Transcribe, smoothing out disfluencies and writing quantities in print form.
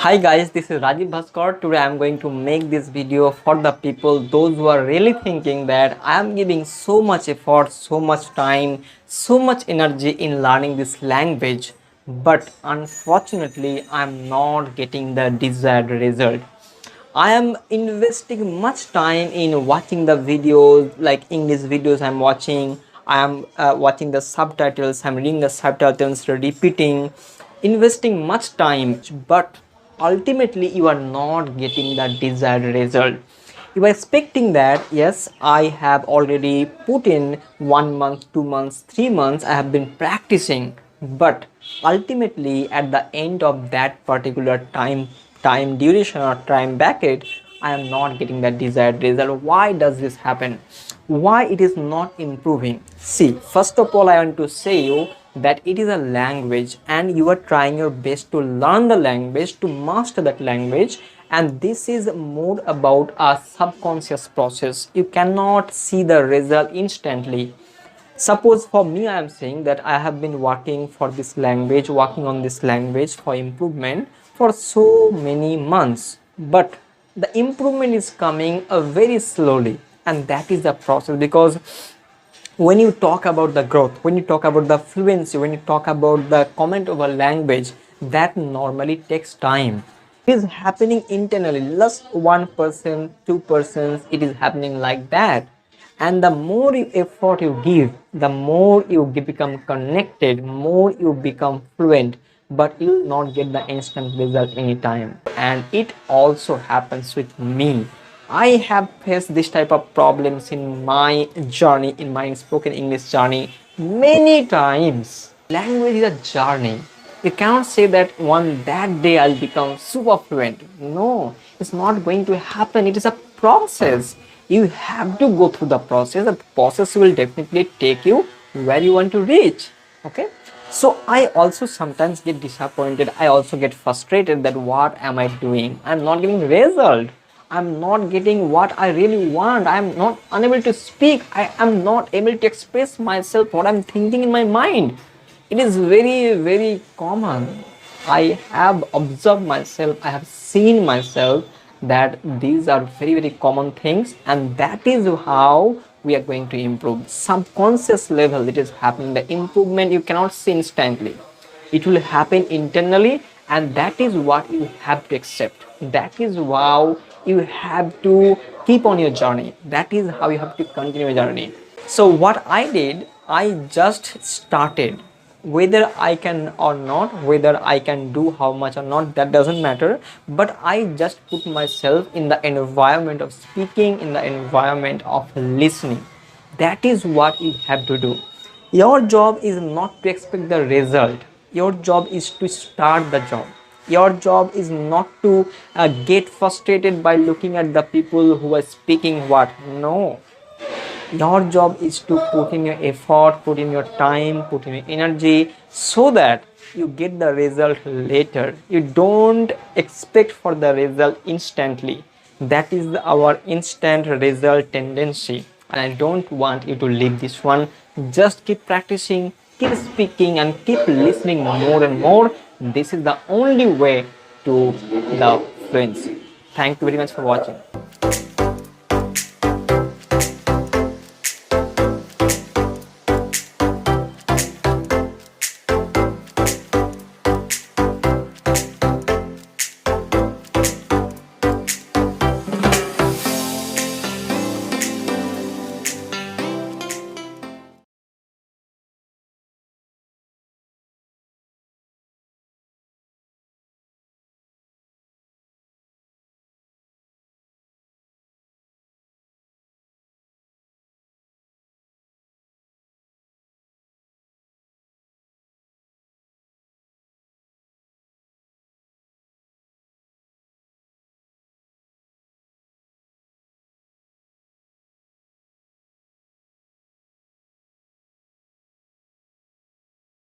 Hi guys, this is Rajiv Bhaskar. Today I am going to make this video for the people, those who are really thinking that I am giving so much effort, so much time, so much energy in learning this language, but unfortunately I am not getting the desired result. I am investing much time in watching the videos, like English videos I'm watching. I am watching the subtitles, I'm reading the subtitles, repeating, investing much time, but ultimately you are not getting the desired result. You are expecting that, yes, I have already put in 1 month, 2 months, 3 months, I have been practicing, but ultimately at the end of that particular time duration or time bracket, I am not getting that desired result. Why does this happen? Why it is not improving? See, first of all, I want to say you that it is a language and you are trying your best to learn the language, to master that language, and this is more about a subconscious process. You cannot see the result instantly. Suppose for me, I am saying that I have been working for this language, working on this language for improvement for so many months, but the improvement is coming very slowly, and that is the process. Because when you talk about the growth, when you talk about the fluency, when you talk about the comment of a language, that normally takes time. It is happening internally, just 1%, 2%, it is happening like that. And the more effort you give, the more you become connected, more you become fluent, but you will not get the instant result anytime. And it also happens with me. I have faced this type of problems in my journey, in my spoken English journey, many times. Language is a journey. You cannot say that one that day I'll become super fluent. No, it's not going to happen. It is a process. You have to go through the process. The process will definitely take you where you want to reach. Okay. So I also sometimes get disappointed. I also get frustrated that what am I doing? I'm not getting result. I'm not getting what I really want. I'm not unable to speak. I am not able to express myself what I'm thinking in my mind. It is very common. I have observed myself, I have seen myself that these are very common things, and that is how we are going to improve. Subconscious level it is happening. The improvement you cannot see instantly. It will happen internally, and that is what you have to accept. That is how you have to keep on your journey. That is how you have to continue your journey. So what I did, I just started. Whether I can or not, whether I can do how much or not, that doesn't matter, but I just put myself in the environment of speaking, in the environment of listening. That is what you have to do. Your job is not to expect the result. Your job is to start the job. Your job is not to get frustrated by looking at the people who are speaking what. No, your job is to put in your effort, put in your time, put in your energy, so that you get the result later. You don't expect for the result instantly. That is our instant result tendency, and I don't want you to leave this one. Just keep practicing, keep speaking, and keep listening more and more. This is the only way to the fluency. Thank you very much for watching.